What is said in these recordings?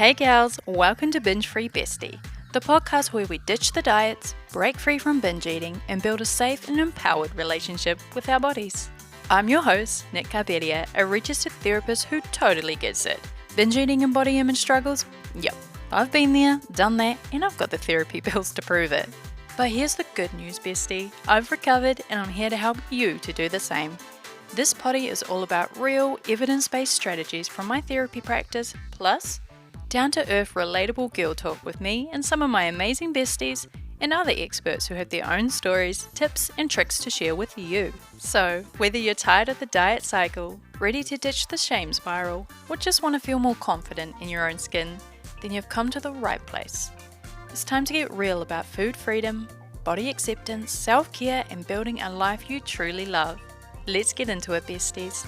Hey gals, welcome to Binge Free Bestie, the podcast where we ditch the diets, break free from binge eating, and build a safe and empowered relationship with our bodies. I'm your host, Nick Carberia, a registered therapist who totally gets it. Binge eating and body image struggles? Yep, I've been there, done that, and I've got the therapy bills to prove it. But here's the good news, bestie. I've recovered and I'm here to help you to do the same. This potty is all about real, evidence-based strategies from my therapy practice, plus down-to-earth, relatable girl talk with me and some of my amazing besties and other experts who have their own stories, tips, and tricks to share with you. So, whether you're tired of the diet cycle, ready to ditch the shame spiral, or just want to feel more confident in your own skin, then you've come to the right place. It's time to get real about food freedom, body acceptance, self-care, and building a life you truly love. Let's get into it, besties.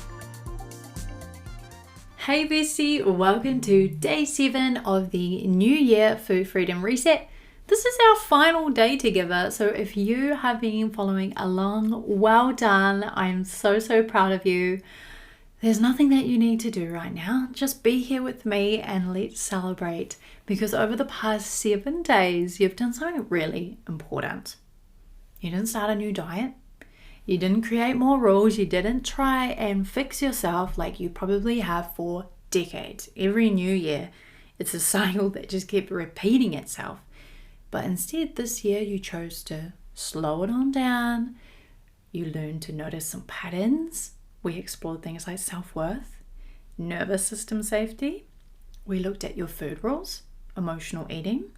Hey bestie, welcome to day 7 of the New Year Food Freedom Reset. This is our final day together, so if you have been following along, well done. I am so proud of you. There's nothing that you need to do right now. Just be here with me and let's celebrate, because over the past 7 days, you've done something really important. You didn't start a new diet. You didn't create more rules. You didn't try and fix yourself like you probably have for decades. Every new year, it's a cycle that just kept repeating itself. But instead, this year, you chose to slow it on down. You learned to notice some patterns. We explored things like self-worth, nervous system safety. We looked at your food rules, emotional eating,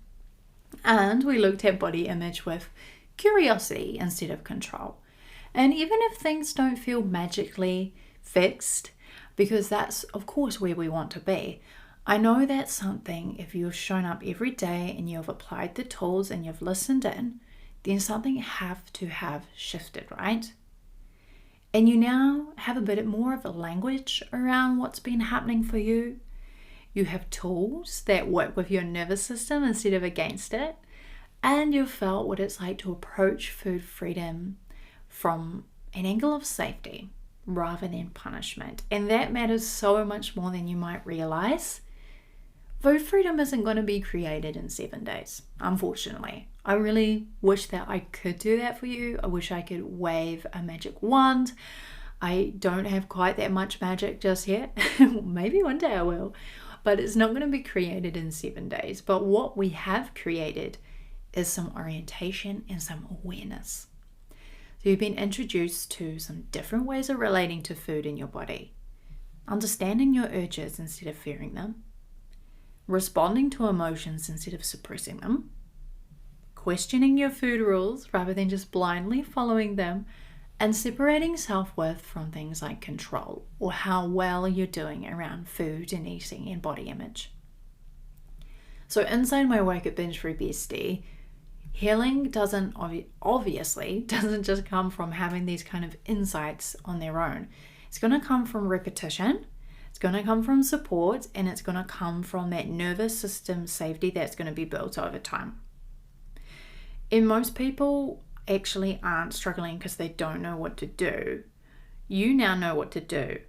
and we looked at body image with curiosity instead of control. And even if things don't feel magically fixed, because that's of course where we want to be, I know that's something, if you've shown up every day and you've applied the tools and you've listened in, then something have to have shifted, right? And you now have a bit more of a language around what's been happening for you. You have tools that work with your nervous system instead of against it. And you've felt what it's like to approach food freedom from an angle of safety rather than punishment. And that matters so much more than you might realize. Food freedom isn't going to be created in 7 days, unfortunately. I really wish that I could do that for you. I wish I could wave a magic wand. I don't have quite that much magic just yet. Maybe one day I will. But it's not going to be created in 7 days. But what we have created is some orientation and some awareness. So you've been introduced to some different ways of relating to food in your body, understanding your urges instead of fearing them, responding to emotions instead of suppressing them, questioning your food rules rather than just blindly following them, and separating self-worth from things like control or how well you're doing around food and eating and body image. So inside my work at Binge Free Bestie, healing obviously doesn't just come from having these kind of insights on their own. It's going to come from repetition, it's going to come from support, and it's going to come from that nervous system safety that's going to be built over time. And most people actually aren't struggling because they don't know what to do. You now know what to do.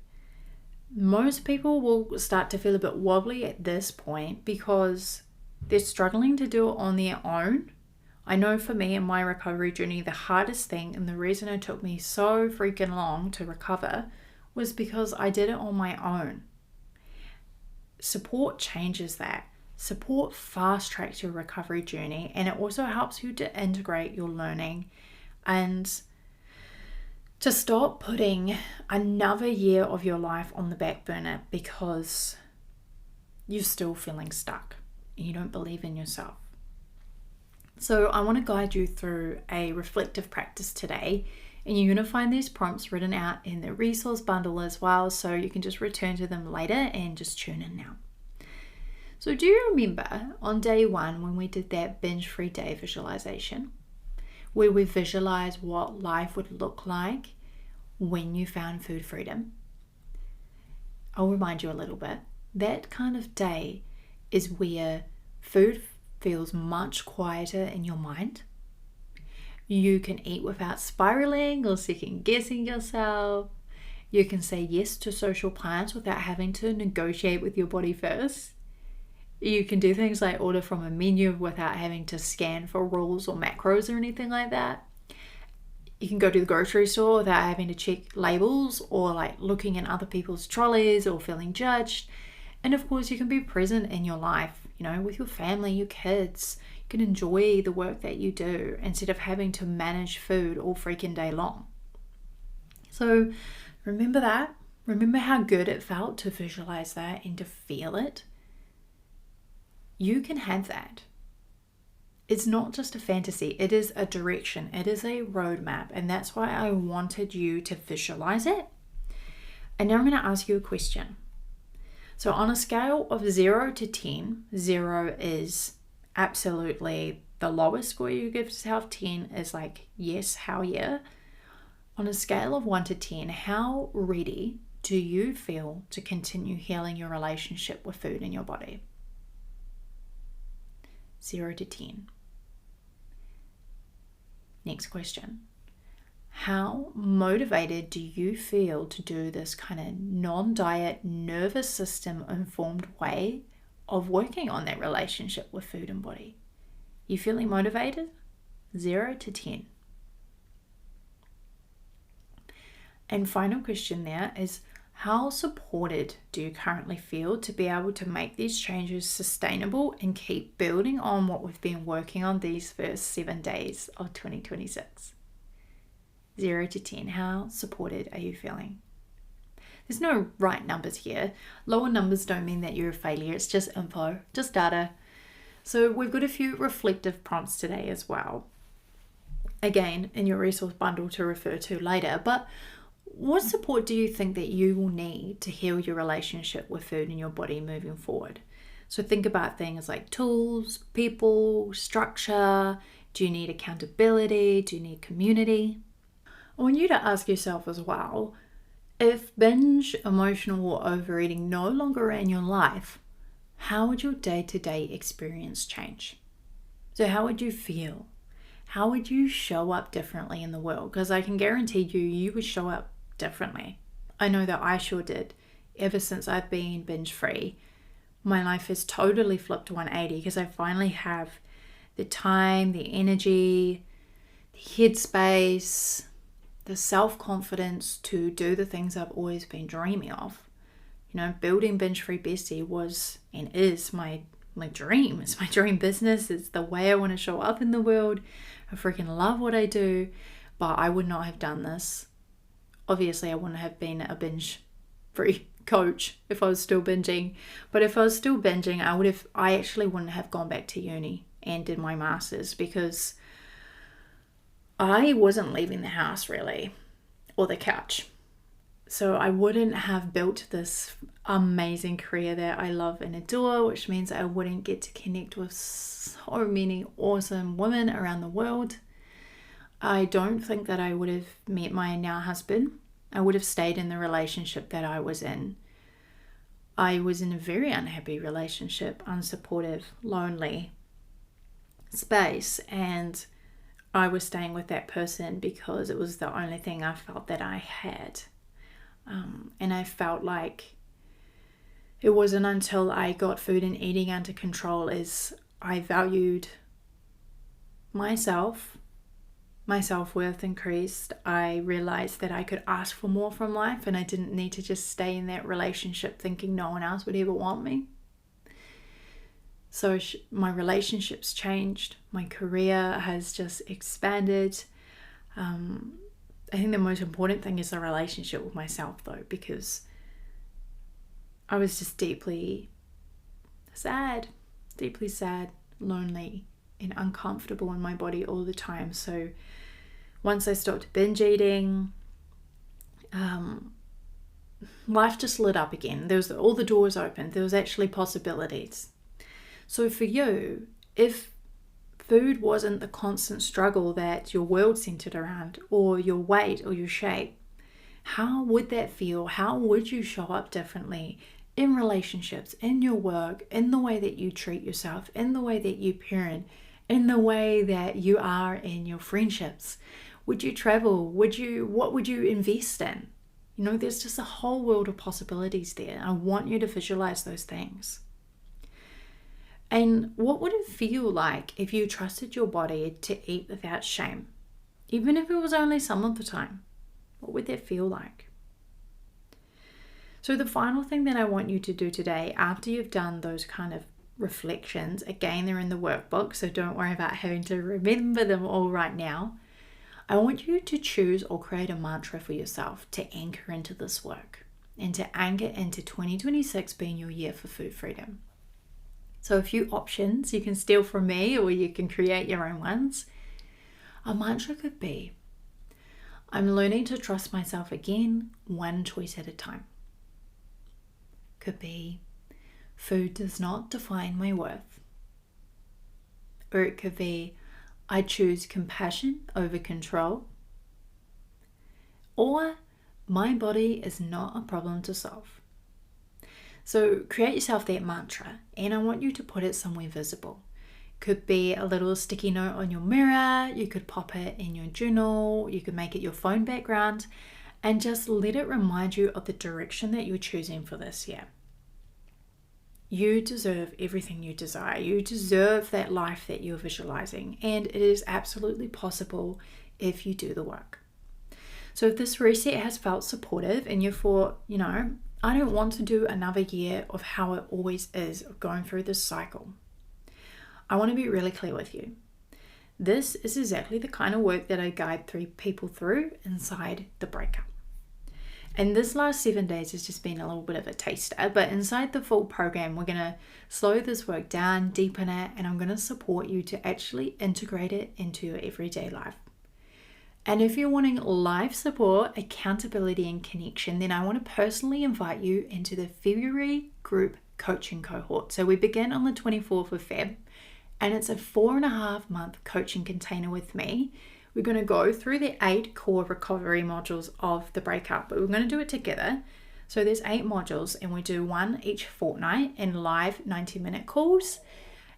Most people will start to feel a bit wobbly at this point because they're struggling to do it on their own. I know for me in my recovery journey, the hardest thing and the reason it took me so freaking long to recover was because I did it on my own. Support changes that. Support fast tracks your recovery journey, and it also helps you to integrate your learning and to stop putting another year of your life on the back burner because you're still feeling stuck and you don't believe in yourself. So I want to guide you through a reflective practice today, and you're going to find these prompts written out in the resource bundle as well, so you can just return to them later and just tune in now. So do you remember on day 1 when we did that binge-free day visualization, where we visualized what life would look like when you found food freedom? I'll remind you a little bit. That kind of day is where food feels much quieter in your mind. You can eat without spiraling or second guessing yourself. You can say yes to social plans without having to negotiate with your body first. You can do things like order from a menu without having to scan for rules or macros or anything like that. You can go to the grocery store without having to check labels or like looking in other people's trolleys or feeling judged. And of course, you can be present in your life, with your family, your kids. You can enjoy the work that you do instead of having to manage food all freaking day long. So remember that. Remember how good it felt to visualize that and to feel it. You can have that. It's not just a fantasy, it is a direction, it is a roadmap, and that's why I wanted you to visualize it. And now I'm going to ask you a question. So on a scale of 0 to 10, 0 is absolutely the lowest score you give yourself, 10 is like, yes, hell yeah. On a scale of 1 to 10, how ready do you feel to continue healing your relationship with food in your body? 0 to 10. Next question. How motivated do you feel to do this kind of non-diet, nervous system informed way of working on that relationship with food and body? You feeling motivated? 0 to 10. And final question there is, how supported do you currently feel to be able to make these changes sustainable and keep building on what we've been working on these first 7 days of 2026? 0 to 10, how supported are you feeling? There's no right numbers here. Lower numbers don't mean that you're a failure. It's just info, just data. So we've got a few reflective prompts today as well. Again, in your resource bundle to refer to later, but what support do you think that you will need to heal your relationship with food in your body moving forward? So think about things like tools, people, structure. Do you need accountability? Do you need community? I want you to ask yourself as well, if binge, emotional, or overeating no longer in your life, how would your day-to-day experience change? So how would you feel? How would you show up differently in the world? Because I can guarantee you would show up differently. I know that I sure did. Ever since I've been binge free, my life has totally flipped 180 because I finally have the time, the energy, the headspace, the self-confidence to do the things I've always been dreaming of. Building Binge Free Bestie was and is my dream. It's my dream business. It's the way I want to show up in the world. I freaking love what I do, but I would not have done this. Obviously, I wouldn't have been a binge free coach if I was still binging. But if I was still binging, I actually wouldn't have gone back to uni and did my master's because I wasn't leaving the house really, or the couch. So I wouldn't have built this amazing career that I love and adore, which means I wouldn't get to connect with so many awesome women around the world. I don't think that I would have met my now husband. I would have stayed in the relationship that I was in. I was in a very unhappy relationship, unsupportive, lonely space, and I was staying with that person because it was the only thing I felt that I had. And I felt like it wasn't until I got food and eating under control as I valued myself, my self-worth increased. I realized that I could ask for more from life and I didn't need to just stay in that relationship thinking no one else would ever want me. So my relationships changed. My career has just expanded. I think the most important thing is the relationship with myself though, because I was just deeply sad, lonely, and uncomfortable in my body all the time. So once I stopped binge eating, life just lit up again. There was all the doors open. There was actually possibilities. So for you, if food wasn't the constant struggle that your world centered around, or your weight or your shape, how would that feel? How would you show up differently in relationships, in your work, in the way that you treat yourself, in the way that you parent, in the way that you are in your friendships? Would you travel? What would you invest in? There's just a whole world of possibilities there. I want you to visualize those things. And what would it feel like if you trusted your body to eat without shame? Even if it was only some of the time, what would that feel like? So the final thing that I want you to do today, after you've done those kind of reflections, again, they're in the workbook, so don't worry about having to remember them all right now. I want you to choose or create a mantra for yourself to anchor into this work and to anchor into 2026 being your year for food freedom. So a few options you can steal from me, or you can create your own ones. A mantra could be, I'm learning to trust myself again, one choice at a time. Could be, food does not define my worth. Or it could be, I choose compassion over control. Or, my body is not a problem to solve. So create yourself that mantra, and I want you to put it somewhere visible. Could be a little sticky note on your mirror, you could pop it in your journal, you could make it your phone background, and just let it remind you of the direction that you're choosing for this year. You deserve everything you desire. You deserve that life that you're visualizing, and it is absolutely possible if you do the work. So if this reset has felt supportive and you thought, I don't want to do another year of how it always is, of going through this cycle, I want to be really clear with you. This is exactly the kind of work that I guide people through inside the breakup. And this last 7 days has just been a little bit of a taster, but inside the full program, we're going to slow this work down, deepen it, and I'm going to support you to actually integrate it into your everyday life. And if you're wanting live support, accountability, and connection, then I want to personally invite you into the February group coaching cohort. So we begin on the 24th of Feb, and it's a 4.5-month coaching container with me. We're going to go through the 8 core recovery modules of the breakup, but we're going to do it together. So there's 8 modules, and we do one each fortnight in live 90-minute calls.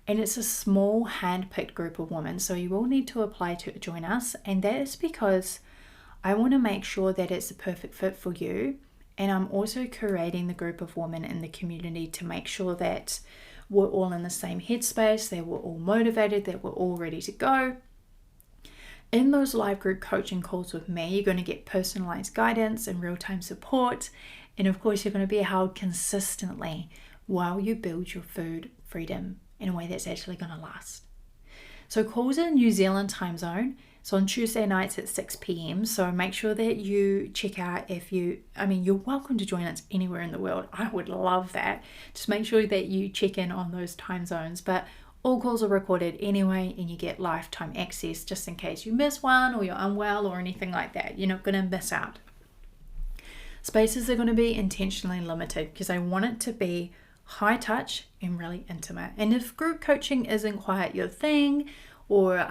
And it's a small hand-picked group of women, so you will need to apply to join us. And that is because I want to make sure that it's a perfect fit for you. And I'm also curating the group of women in the community to make sure that we're all in the same headspace, that we're all motivated, that we're all ready to go. In those live group coaching calls with me, you're going to get personalized guidance and real-time support. And of course, you're going to be held consistently while you build your food freedom in a way that's actually going to last. So calls in New Zealand time zone. So on Tuesday nights at 6 p.m. So make sure that you check out you're welcome to join us anywhere in the world. I would love that. Just make sure that you check in on those time zones. But all calls are recorded anyway, and you get lifetime access just in case you miss one or you're unwell or anything like that. You're not going to miss out. Spaces are going to be intentionally limited because I want it to be high touch and really intimate. And if group coaching isn't quite your thing, or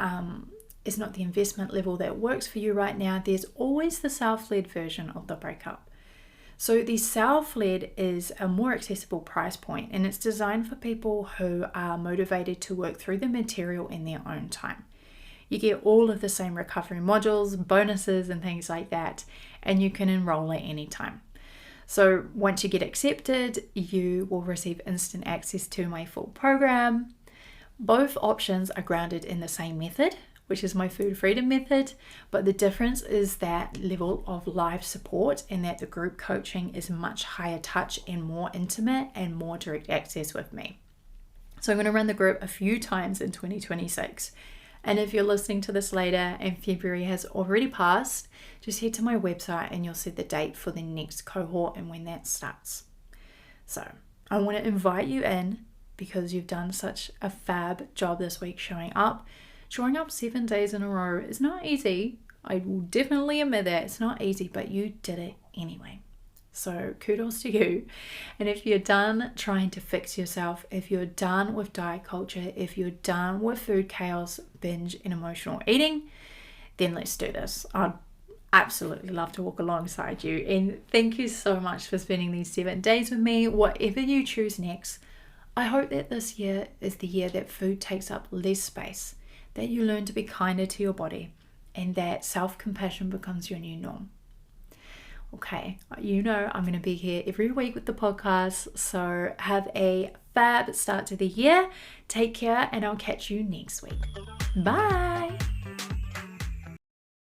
it's not the investment level that works for you right now, there's always the self-led version of the breakup. So the self-led is a more accessible price point, and it's designed for people who are motivated to work through the material in their own time. You get all of the same recovery modules, bonuses, and things like that, and you can enroll at any time. So once you get accepted, you will receive instant access to my full program. Both options are grounded in the same method, which is my food freedom method, but the difference is that level of live support, and that the group coaching is much higher touch and more intimate and more direct access with me. So I'm going to run the group a few times in 2026. And if you're listening to this later and February has already passed, just head to my website and you'll see the date for the next cohort and when that starts. So I want to invite you in because you've done such a fab job this week showing up. Showing up 7 days in a row is not easy. I will definitely admit that it's not easy, but you did it anyway. So kudos to you. And if you're done trying to fix yourself, if you're done with diet culture, if you're done with food chaos, binge, and emotional eating, then let's do this. I'd absolutely love to walk alongside you. And thank you so much for spending these 7 days with me. Whatever you choose next, I hope that this year is the year that food takes up less space, that you learn to be kinder to your body, and that self-compassion becomes your new norm. Okay, I'm going to be here every week with the podcast, so have a fab start to the year. Take care, and I'll catch you next week. Bye.